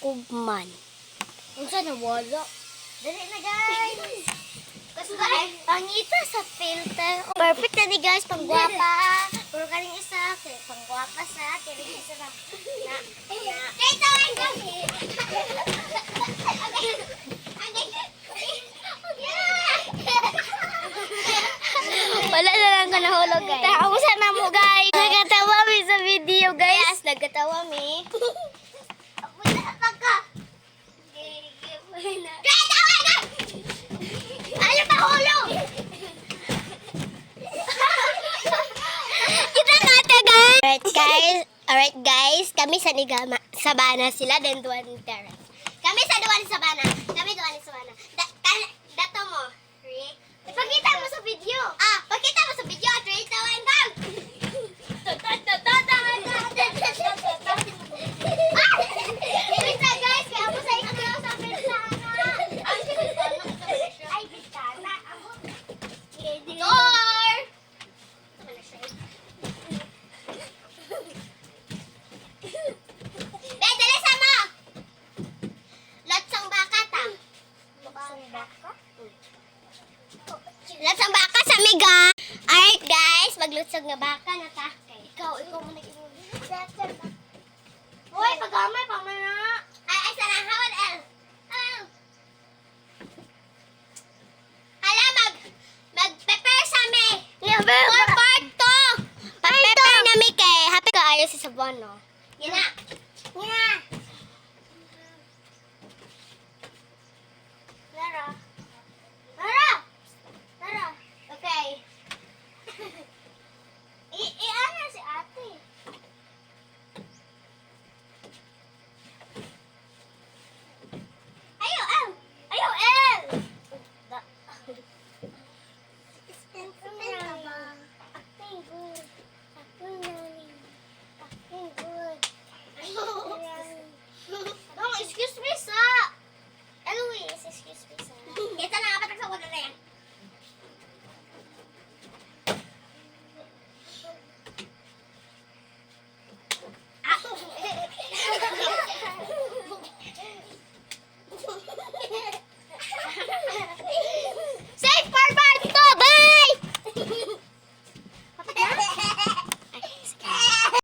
Kugman. Unsa na wala? Dali na guys. Kasi Pangita sa filter. Perfect na ni guys, panggwapa. puro kaning isa, kay panggwapa sa, kay isa na. Kay tawag kami. Wala na lang ka nahulog guys. Tausan na mo guys. Nagkatawa mi sa video guys. Nagkatawa mi. Ayaw mahulog! Kita natin guys! Alright guys, kami sa Sabana sila, then duwan ni Terence. Kami sa duwan ni Sabana. Dato mo, Rick. Ipakita mo sa video. Pakita mo sa video. 3, 2, 1, Ibita guys, kaya ako sa ikaw sa bintana. Ay, bintana. Door! Dali sama! Lotsong baka ta. Lotsong baka sa miga. Alright guys, maglutsog nga baka na ta. Ikaw mo nag-inom. Hoy, pagamay pa man na. Ay, sana hawad el. Hala, mag-prepare sa me. For part 2. Pag-prepare na mi kay happy ka ayo si Sabon, no? Yan na.